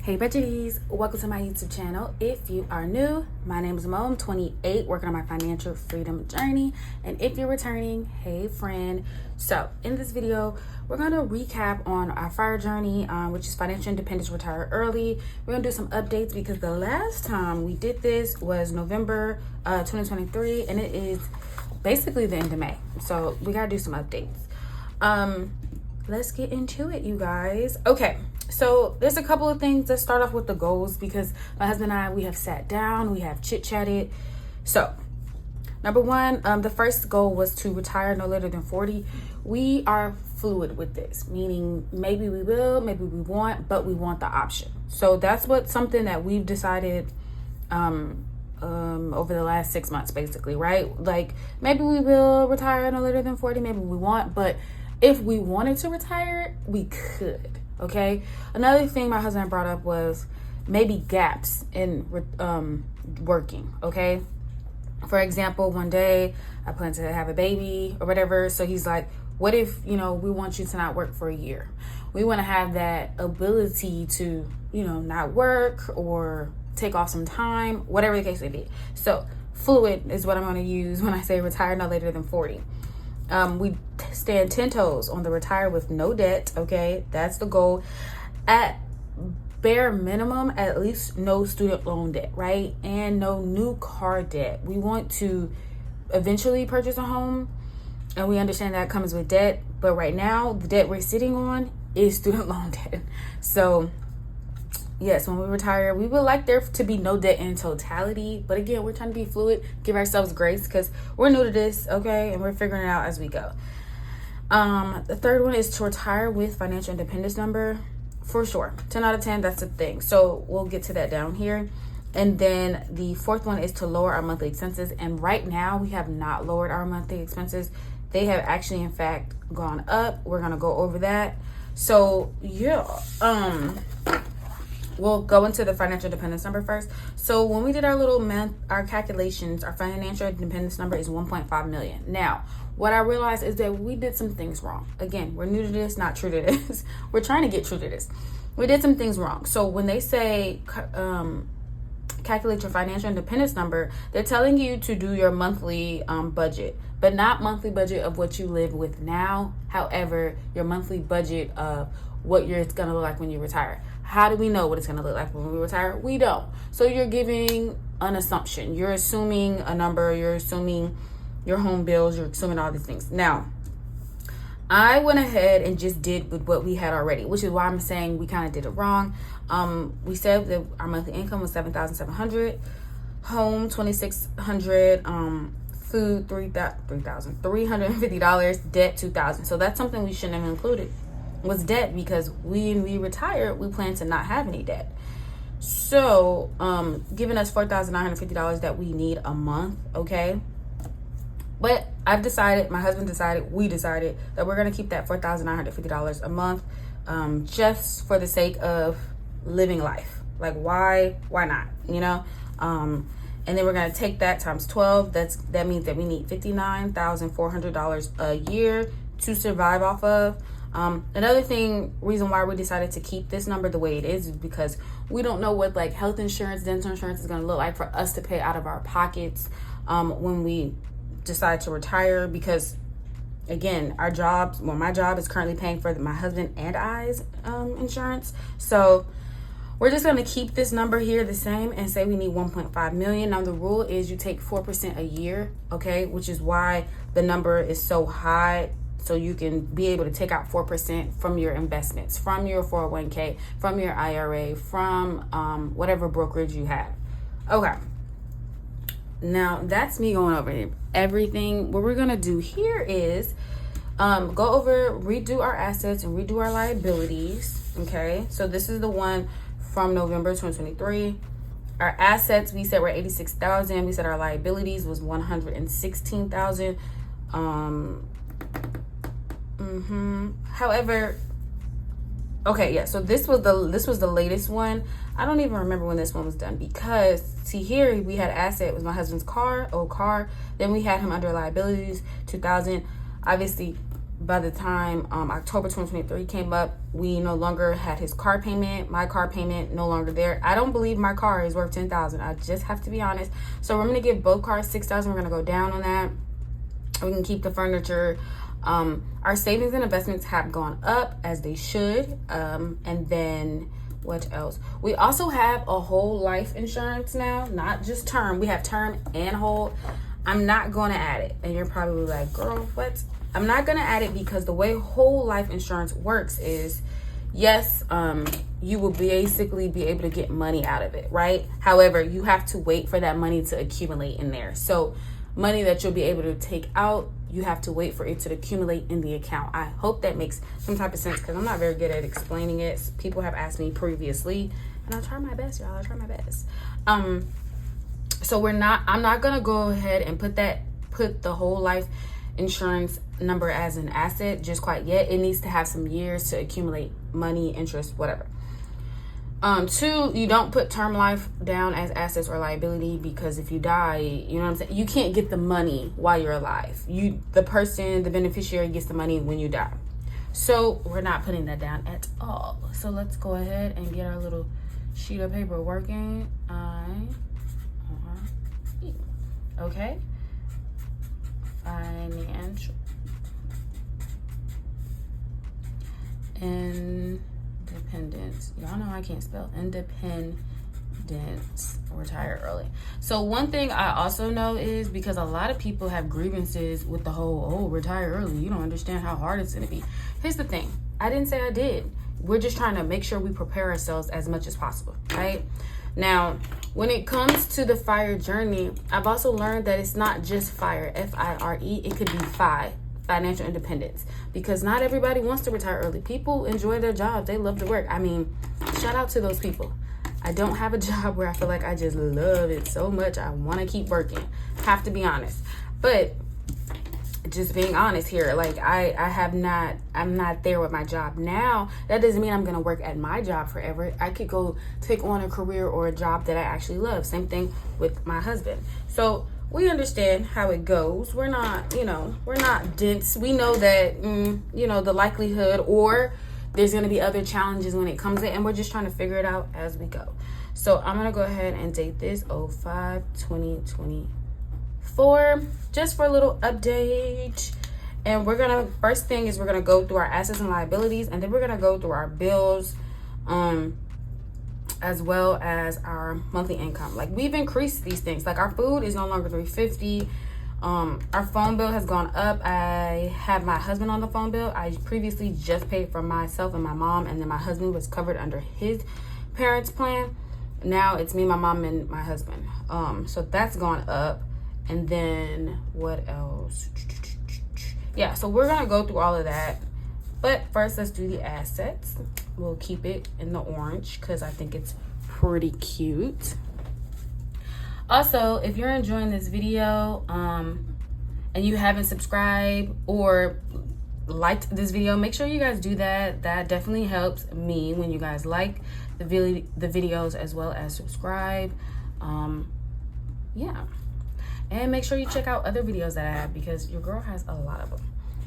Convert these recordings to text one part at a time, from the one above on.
Hey buddies, welcome to my YouTube channel. If you are new, my name is Mo. I'm 28, working on my financial freedom journey. And if you're returning, hey friend. So in this video, we're going to recap on our FIRE journey, which is financial independence, retire early. We're going to do some updates because the last time we did this was November 2023, and it is basically the end of May. So we got to do some updates. Let's get into it, you guys. Okay. So there's a couple of things. Let's start off with the goals because my husband and I, we have sat down, we have chit-chatted. So number one, the first goal was to retire no later than 40. We are fluid with this, meaning maybe we will, maybe we won't, but we want the option. So that's something that we've decided over the last 6 months, basically, right? Like maybe we will retire no later than 40, maybe we won't, but if we wanted to retire, we could. Okay. Another thing my husband brought up was maybe gaps in working. Okay. For example, one day I plan to have a baby or whatever. So he's like, what if, we want you to not work for a year? We want to have that ability to, not work or take off some time, whatever the case may be. So fluid is what I'm going to use when I say retire no later than 40. We stand 10 toes on the retire with no debt. Okay, that's the goal. At bare minimum, at least no student loan debt, right? And no new car debt. We want to eventually purchase a home, and we understand that comes with debt. But right now, the debt we're sitting on is student loan debt. So yes, when we retire, we would like there to be no debt in totality. But again, we're trying to be fluid, give ourselves grace because we're new to this, okay? And we're figuring it out as we go. The third one is to retire with financial independence number, for sure. 10 out of 10, that's a thing. So we'll get to that down here. And then the fourth one is to lower our monthly expenses. And right now, we have not lowered our monthly expenses. They have actually, in fact, gone up. We're going to go over that. So, yeah. We'll go into the financial independence number first. So when we did our little math, our calculations, our financial independence number is 1.5 million. Now, what I realized is that we did some things wrong. Again, we're new to this, not true to this. We're trying to get true to this. We did some things wrong. So when they say calculate your financial independence number, they're telling you to do your monthly budget, but not monthly budget of what you live with now. However, your monthly budget of what it's going to look like when you retire. How do we know what it's going to look like when we retire? We don't. So you're giving an assumption. You're assuming a number. You're assuming your home bills. You're assuming all these things. Now, I went ahead and just did with what we had already, which is why I'm saying we kind of did it wrong. We said that our monthly income was $7,700, home $2,600, food $3,350, debt $2,000. So that's something we shouldn't have included. Was debt because when we retire, we plan to not have any debt. So, giving us $4,950 that we need a month, okay? But I've decided, my husband decided, we decided that we're gonna keep that $4,950 a month, just for the sake of living life. Like, why not? And then we're gonna take that times 12. That means that we need $59,400 a year to survive off of. Another reason why we decided to keep this number the way it is because we don't know what like health insurance, dental insurance is going to look like for us to pay out of our pockets when we decide to retire. Because again, my job is currently paying for my husband and I's insurance. So we're just going to keep this number here the same and say we need 1.5 million. Now the rule is you take 4% a year, okay, which is why the number is so high. So you can be able to take out 4% from your investments, from your 401k, from your IRA, from whatever brokerage you have. Okay. Now that's me going over everything. What we're going to do here is redo our assets and redo our liabilities. Okay. So this is the one from November 2023. Our assets, we said were 86,000. We said our liabilities was 116,000. However, okay, yeah, so this was the latest one. I don't even remember when this one was done because see here we had asset, it was my husband's old car. Then we had him under liabilities, 2,000. Obviously by the time October 2023 came up, we no longer had his car payment. My car payment no longer there. I don't believe my car is worth $10,000. I just have to be honest. So we're gonna give both cars $6,000. We're gonna go down on that. We can keep the furniture. Our savings and investments have gone up as they should. And then what else? We also have a whole life insurance now, not just term. We have term and whole. I'm not going to add it. And you're probably like, girl, what? I'm not going to add it because the way whole life insurance works is, yes, you will basically be able to get money out of it, right? However, you have to wait for that money to accumulate in there. So money that you'll be able to take out, you have to wait for it to accumulate in the account. I hope that makes some type of sense because I'm not very good at explaining it. People have asked me previously, and I'll try my best, y'all. I'll try my best. So I'm not gonna go ahead and put the whole life insurance number as an asset just quite yet. It needs to have some years to accumulate money, interest, whatever. 2, you don't put term life down as assets or liability because if you die, you know what I'm saying, you can't get the money while you're alive. The beneficiary gets the money when you die. So we're not putting that down at all. So let's go ahead and get our little sheet of paper working. Okay. Financial independence. Y'all know I can't spell independence. Retire early. So one thing I also know is because a lot of people have grievances with the whole, retire early. You don't understand how hard it's going to be. Here's the thing. I didn't say I did. We're just trying to make sure we prepare ourselves as much as possible, right? Now, when it comes to the FIRE journey, I've also learned that it's not just FIRE, F-I-R-E. It could be FI, financial independence, because not everybody wants to retire early. People enjoy their jobs. They love to work. I mean, shout out to those people. I don't have a job where I feel like I just love it so much. I want to keep working. Have to be honest. But just being honest here, like I'm not there with my job now. That doesn't mean I'm going to work at my job forever. I could go take on a career or a job that I actually love. Same thing with my husband. So we understand how it goes. We're not dense. We know that, the likelihood or there's going to be other challenges when it comes in, and we're just trying to figure it out as we go. So I'm going to go ahead and date this 05/2024 just for a little update. And first thing is we're going to go through our assets and liabilities, and then we're going to go through our bills, as well as our monthly income. Like, we've increased these things. Like, our food is no longer $3.50. Our phone bill has gone up. I have my husband on the phone bill. I previously just paid for myself and my mom, and then my husband was covered under his parents' plan. Now it's me, my mom, and my husband. So that's gone up. And then what else? Yeah, so we're gonna go through all of that. But first, let's do the assets. We'll keep it in the orange because I think it's pretty cute. Also, if you're enjoying this video and you haven't subscribed or liked this video, make sure you guys do that. That definitely helps me when you guys like the videos as well as subscribe. Yeah. And make sure you check out other videos that I have because your girl has a lot of them.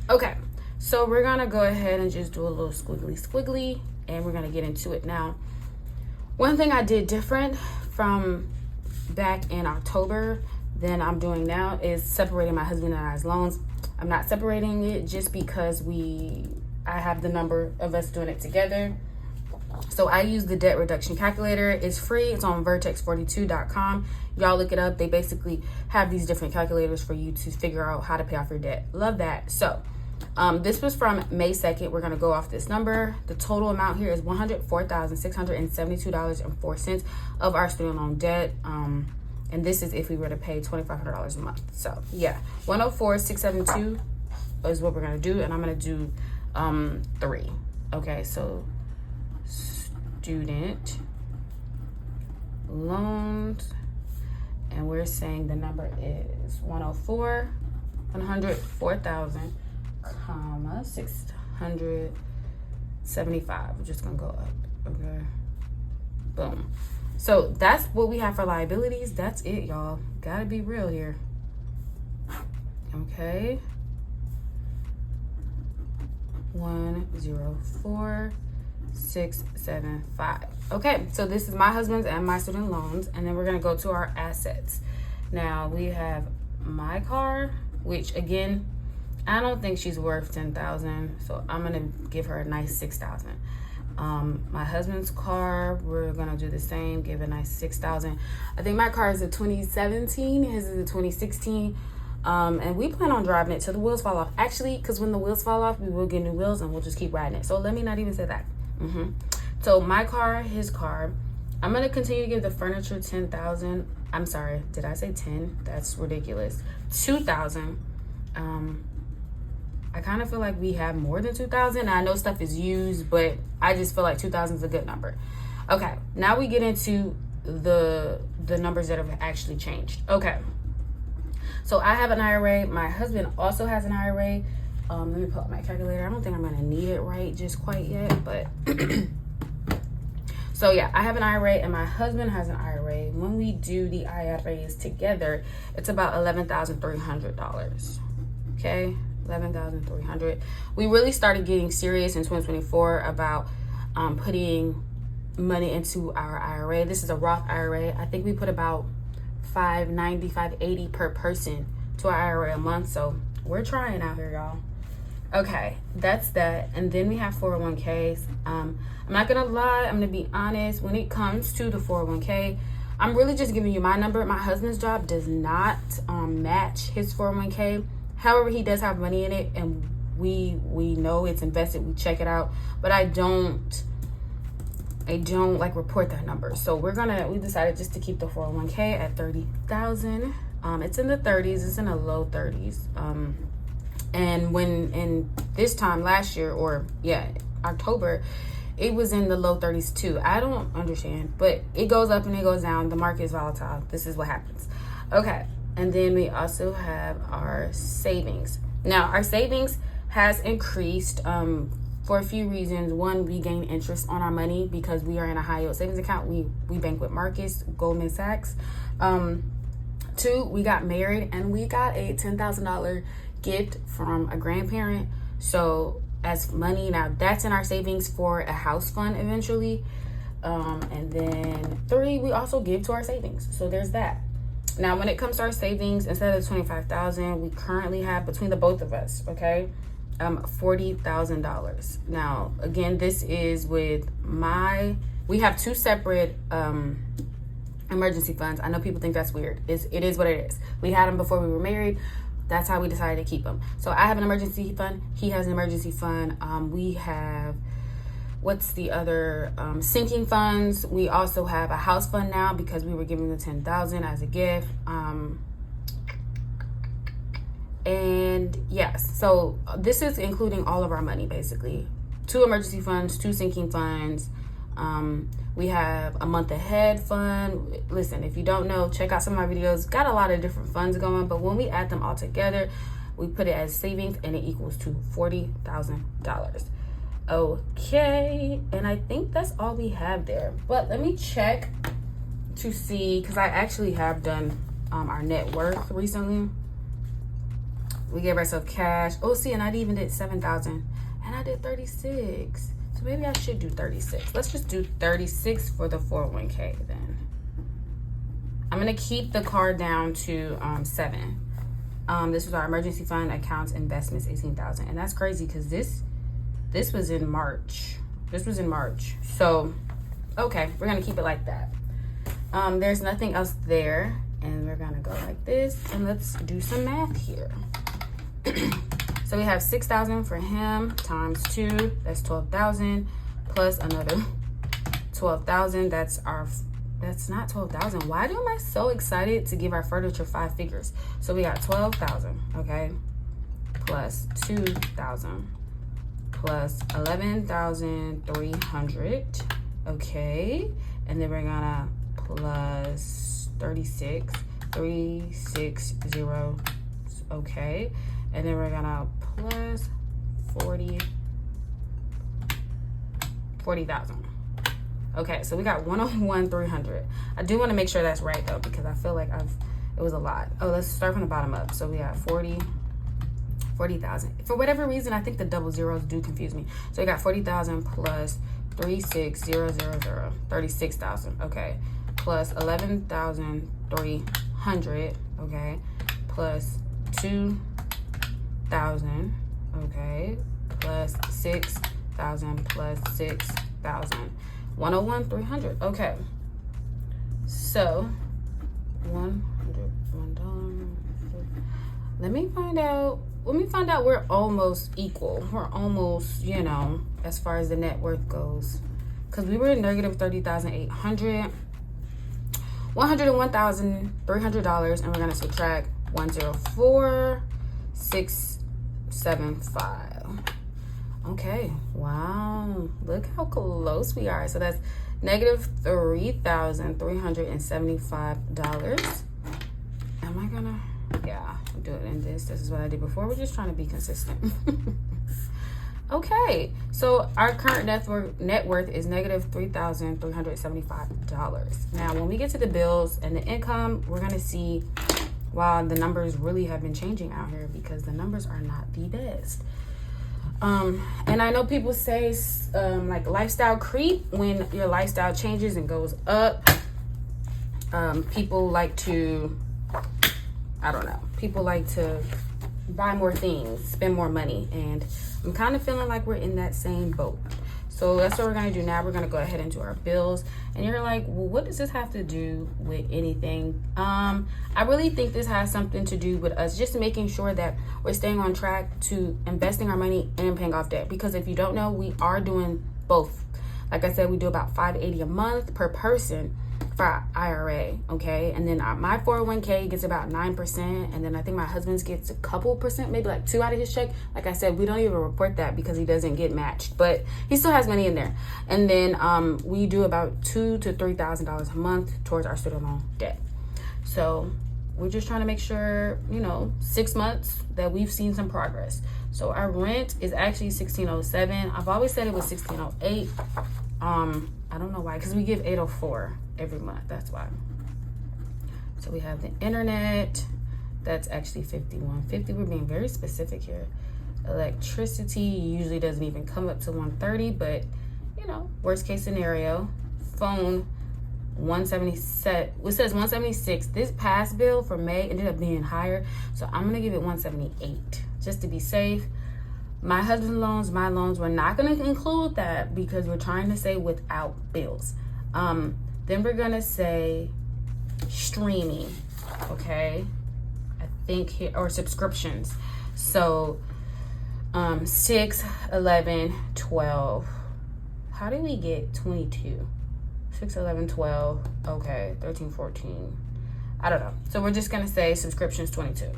Okay, so we're going to go ahead and just do a little squiggly, and we're going to get into it now. One thing I did different from back in October than I'm doing now is separating my husband and I's loans. I'm not separating it just because I have the number of us doing it together. So I use the debt reduction calculator. It's free. It's on vertex42.com. Y'all look it up. They basically have these different calculators for you to figure out how to pay off your debt. Love that. So this was from May 2nd. We're going to go off this number. The total amount here is $104,672.04 of our student loan debt. And this is if we were to pay $2,500 a month. So yeah, 104,672 is what we're going to do. And I'm going to do 3. Okay, so student loans, and we're saying the number is 104,675. We're just gonna go up. Okay, boom. So that's what we have for liabilities. That's it, y'all. Gotta be real here. Okay, 104,675. Okay, so this is my husband's and my student loans, and then we're gonna go to our assets. Now we have my car, which again, I don't think she's worth 10,000, so I'm gonna give her a nice 6,000. My husband's car, we're gonna do the same, give a nice 6,000. I think my car is a 2017, his is a 2016. And we plan on driving it till the wheels fall off. Actually, because when the wheels fall off, we will get new wheels and we'll just keep riding it. So let me not even say that. So my car, his car, I'm gonna continue to give the furniture 10,000. I'm sorry, did I say 10? That's ridiculous. 2,000. I kind of feel like we have more than 2,000. I know stuff is used, but I just feel like 2,000 is a good number. Okay, now we get into the numbers that have actually changed. Okay, so I have an IRA. My husband also has an IRA. Let me pull up my calculator. I don't think I'm gonna need it right just quite yet, but so yeah, I have an IRA and my husband has an IRA. When we do the IRAs together, it's about $11,300. Okay, $11,300. We really started getting serious in 2024 about putting money into our IRA. This is a Roth IRA. I think we put about $590, $580 per person to our IRA a month. So we're trying out here, y'all. Okay, that's that. And then we have 401ks. I'm not gonna lie, I'm gonna be honest. When it comes to the 401k, I'm really just giving you my number. My husband's job does not match his 401k. However, he does have money in it, and we know it's invested. We check it out, but I don't like report that number. So we decided just to keep the 401k at 30,000. It's in the 30s. It's in the low 30s. And when in this time last year, or yeah, October, it was in the low 30s too. I don't understand, but it goes up and it goes down. The market is volatile. This is what happens. Okay. And then we also have our savings. Now, our savings has increased for a few reasons. One, we gain interest on our money because we are in a high yield savings account. We bank with Marcus, Goldman Sachs. Two, we got married and we got a $10,000 gift from a grandparent. So as money, now that's in our savings for a house fund eventually. And then three, we also give to our savings. So there's that. Now, when it comes to our savings, instead of $25,000, we currently have between the both of us, okay, $40,000. Now, again, this is with we have two separate emergency funds. I know people think that's weird. It is what it is. We had them before we were married. That's how we decided to keep them. So I have an emergency fund. He has an emergency fund. We have, what's the other, sinking funds. We also have a house fund now because we were giving the $10,000 as a gift. And yes, so this is including all of our money, basically. 2 emergency funds, 2 sinking funds. We have a month ahead fund. Listen, if you don't know, check out some of my videos. Got a lot of different funds going, but when we add them all together, we put it as savings and it equals to $40,000. Okay, and I think that's all we have there. But let me check to see, because I actually have done our net worth recently. We gave ourselves cash. Oh, see, and I even did 7,000, and I did 36. So maybe I should do 36. Let's just do 36 for the 401k then. I'm gonna keep the card down to 7. This was our emergency fund, accounts, investments, 18,000, and that's crazy because this was in March. This was in March. So, okay, we're gonna keep it like that. There's nothing else there, and we're gonna go like this, and let's do some math here. So we have 6,000 for him times 2. That's 12,000 plus another 12,000. That's not 12,000. Why am I so excited to give our furniture 5 figures? So we got 12,000, okay, plus 2,000 plus 11,300, okay, and then we're gonna plus 360, okay, and then we're gonna plus 40,000. Okay, so we got 101,300. I do want to make sure that's right though, because I feel like it was a lot. Oh, let's start from the bottom up. So we got 40, 40,000. For whatever reason, I think the double zeros do confuse me. So you got 40,000 plus 36000, 36,000. Okay, plus 11,300. Okay, plus 2,000. Okay, plus 6,000 plus 6,000. 101,300. Okay, so $100. Let me find out we're almost equal. We're almost, you know, as far as the net worth goes. Because we were in negative 30,800, $101,300, and we're gonna subtract 104,675. Okay, wow. Look how close we are. So that's negative $3,375. Am I gonna? Yeah, I'll do it in this. This is what I did before. We're just trying to be consistent. Okay, so our current net worth is negative $3,375. Now, when we get to the bills and the income, we're gonna see, wow, the numbers really have been changing out here because the numbers are not the best. And I know people say like lifestyle creep when your lifestyle changes and goes up. People like to, I don't know, people like to buy more things, spend more money, and I'm kind of feeling like we're in that same boat. So that's what we're going to do now. We're going to go ahead and do our bills. And you're like, well, what does this have to do with anything? I really think this has something to do with us just making sure that we're staying on track to investing our money and paying off debt. Because if you don't know, we are doing both. Like I said, we do about $580 a month per person for our IRA, okay? And then my 401k gets about 9%, and then I think my husband's gets a couple percent, maybe like 2 out of his check. Like I said, we don't even report that because he doesn't get matched, but he still has money in there. And then we do about $2,000 to $3,000 a month towards our student loan debt. So we're just trying to make sure, you know, 6 months that we've seen some progress. So our rent is actually $1,607. I've always said it was $1,608. I don't know why, because we give $804 every month. That's why. So we have the internet. That's actually $51.50. We're being very specific here. Electricity usually doesn't even come up to $130, but you know, worst case scenario. Phone, $177. It says $176. This past bill for May ended up being higher, so I'm gonna give it $178 just to be safe. My husband's loans, my loans, we're not going to include that because we're trying to say without bills. Then we're going to say streaming, okay? I think here, or subscriptions. So 6, 11, 12. How did we get 22? 6, 11, 12. Okay, 13, 14. I don't know. So we're just going to say subscriptions 22.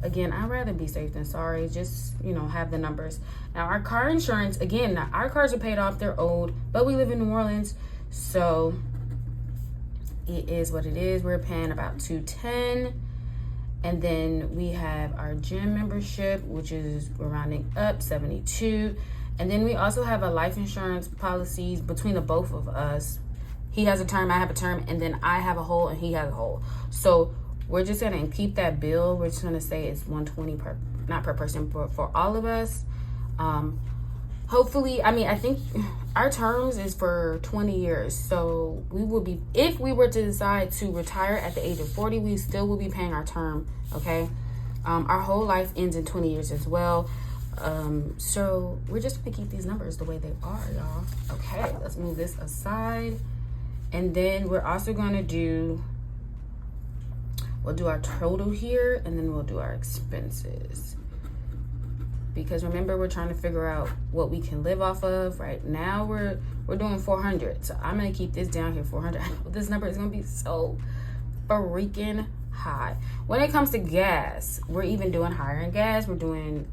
Again, I'd rather be safe than sorry. Just, you know, have the numbers. Now, our car insurance, again, now our cars are paid off. They're old, but we live in New Orleans. So it is what it is. We're paying about $210. And then we have our gym membership, which is, we're rounding up, $72. And then we also have a life insurance policies between the both of us. He has a term, I have a term, and then I have a whole and he has a whole. So we're just gonna keep that bill. We're just gonna say it's $120 per, not per person, but for all of us. Hopefully, I mean, I think our terms is for 20 years. So we will be, if we were to decide to retire at the age of 40, we still will be paying our term, okay? Our whole life ends in 20 years as well. So we're just gonna keep these numbers the way they are, y'all. Okay, let's move this aside. And then we're also gonna do, we'll do our total here, and then we'll do our expenses. Because remember, we're trying to figure out what we can live off of. Right now, we're doing 400. So I'm gonna keep this down here, 400. I know this number is gonna be so freaking high. When it comes to gas, we're even doing higher in gas. We're doing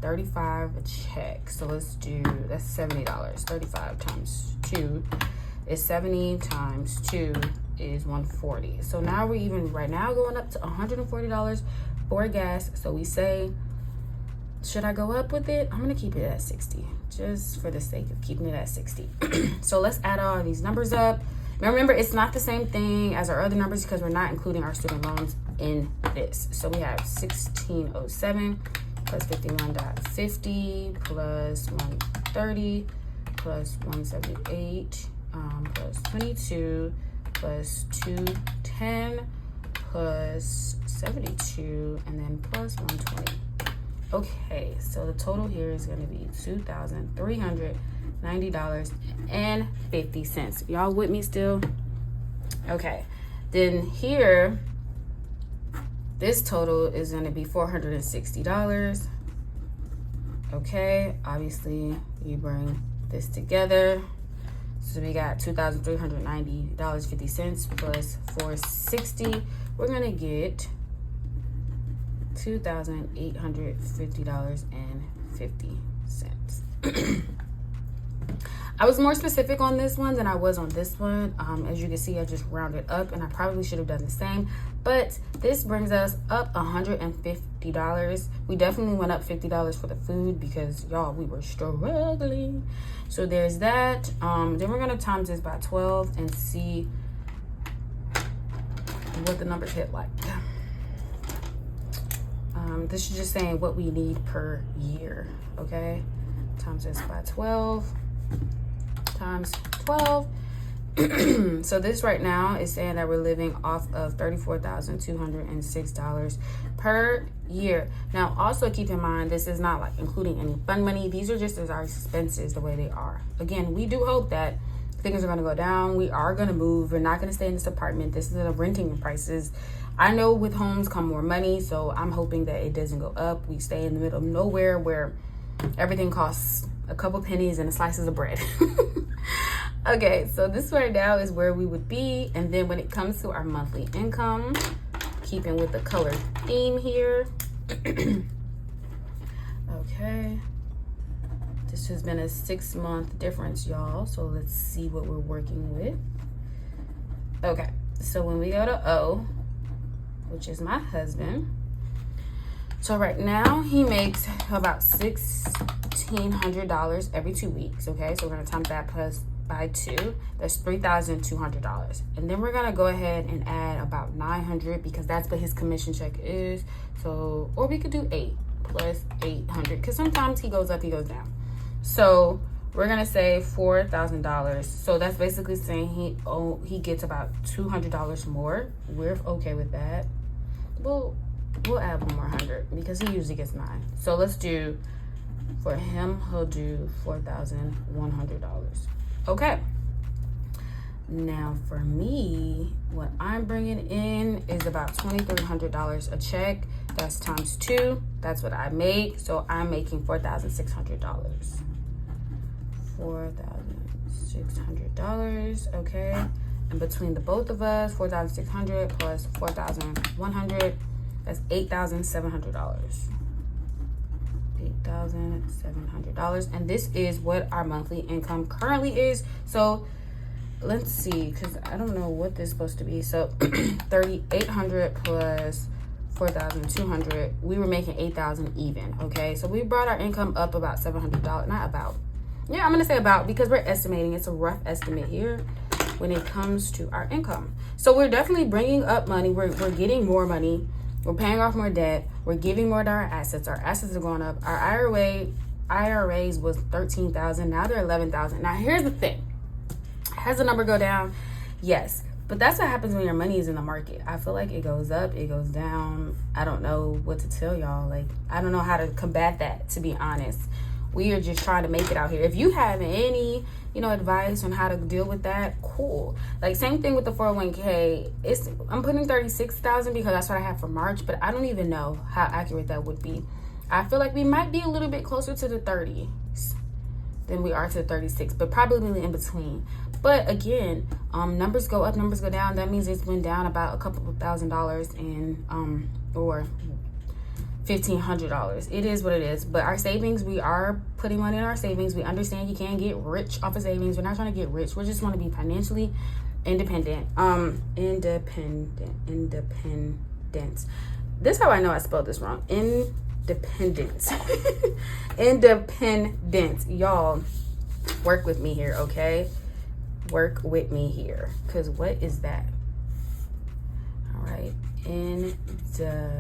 $35 a check. So let's do, that's $70. 35 times 2 is 70 times 2 is 140. So now we're even right now going up to $140 for gas. So we say, should I go up with it? I'm gonna keep it at 60 just for the sake of keeping it at 60. So let's add all these numbers up. Now remember, it's not the same thing as our other numbers because we're not including our student loans in this. So we have 1607 plus 51.50 plus 130 plus 178 plus 22 plus 210 plus 72 and then plus 120. Okay, so the total here is going to be $2,390.50. Y'all with me still? Okay, then here, this total is going to be $460. Okay, obviously you bring this together. So we got $2,390.50 plus $460. We're going to get $2,850.50. I was more specific on this one than I was on this one. As you can see, I just rounded up, and I probably should have done the same. But this brings us up $150. We definitely went up $50 for the food because, y'all, we were struggling. So there's that. Then we're going to times this by 12 and see what the numbers hit like. This is just saying what we need per year, okay? Times this by 12 times 12. So this right now is saying that we're living off of $34,206 per year. Now, also keep in mind, this is not like including any fund money. These are just as our expenses the way they are. Again, we do hope that things are going to go down. We are going to move. We're not going to stay in this apartment. This is the renting prices. I know with homes come more money, so I'm hoping that it doesn't go up. We stay in the middle of nowhere where everything costs a couple pennies and a slices of bread. Okay, so this right now is where we would be. And then when it comes to our monthly income, keeping with the color theme here. Okay. This has been a 6-month difference, y'all. So let's see what we're working with. Okay, so when we go to O, which is my husband. So right now he makes about $1,600 every 2 weeks. Okay, so we're gonna times that plus by 2. That's $3,200. And then we're gonna go ahead and add about $900 because that's what his commission check is. So, or we could do 8 plus $800 because sometimes he goes up, he goes down. So we're gonna say $4,000. So that's basically saying he gets about $200 more. We're okay with that. We'll add one more 100 because he usually gets 9. So let's do, for him, he'll do $4,100. Okay. Now for me, what I'm bringing in is about $2,300 a check. That's times 2. That's what I make. So I'm making $4,600. $4,600. Okay. And between the both of us, 4,600 plus 4,100, that's $8,700. $8,700. And this is what our monthly income currently is. So let's see, because I don't know what this is supposed to be. So 3,800 plus 4,200, we were making 8,000 even. Okay, so we brought our income up about $700. Not about. Yeah, I'm gonna say about because we're estimating. It's a rough estimate here when it comes to our income. So we're definitely bringing up money. We're getting more money. We're paying off more debt. We're giving more to our assets. Our assets are going up. Our IRAs was $13,000. Now they're $11,000. Now here's the thing. Has the number go down? Yes. But that's what happens when your money is in the market. I feel like it goes up, it goes down. I don't know what to tell y'all. Like, I don't know how to combat that, to be honest. We are just trying to make it out here. If you have any, advice on how to deal with that, cool. Like, same thing with the 401k. I'm putting $36,000 because that's what I have for March, but I don't even know how accurate that would be. I feel like we might be a little bit closer to the 30s than we are to the 36, but probably in between. But again, numbers go up, numbers go down. That means it's went down about a couple of $1,000s or $1,500. It is what it is. But our savings, we are putting money in our savings. We understand you can't get rich off of savings. We're not trying to get rich. We just want to be financially independent. Independence. This is how I know I spelled this wrong. Independence. Independence. Y'all, work with me here, okay? Work with me here. Because what is that? All right. independence.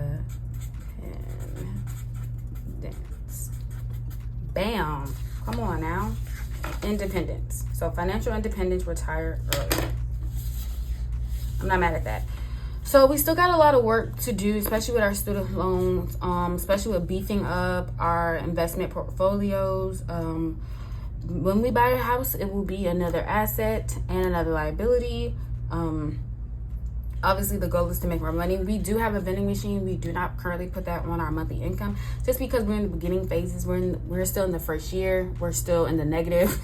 Bam. Come on now. Independence. So financial independence, retire early. I'm not mad at that. So we still got a lot of work to do, especially with our student loans, especially with beefing up our investment portfolios. When we buy a house, it will be another asset and another liability. Obviously, the goal is to make more money. We do have a vending machine. We do not currently put that on our monthly income, just because we're in the beginning phases. We're still in the first year. We're still in the negative.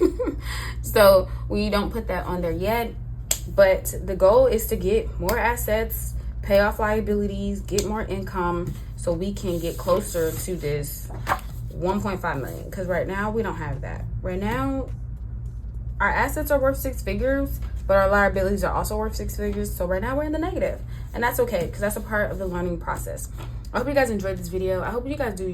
So we don't put that on there yet. But the goal is to get more assets, pay off liabilities, get more income, so we can get closer to this 1.5 million. Because right now, we don't have that. Right now, our assets are worth 6 figures, but our liabilities are also worth 6 figures. So right now we're in the negative, and that's okay, because that's a part of the learning process. I hope you guys enjoyed this video. I hope you guys do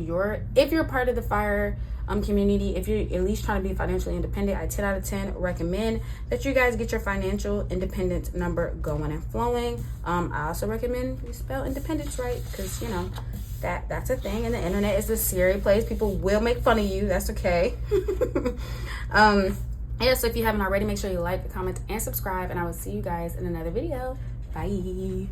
if you're part of the FIRE community, if you're at least trying to be financially independent, I 10 out of 10 recommend that you guys get your financial independence number going and flowing. I also recommend you spell independence right, because you know that's a thing, and the internet is a scary place. People will make fun of you. That's okay. Yeah, so if you haven't already, make sure you like, comment, and subscribe, and I will see you guys in another video. Bye.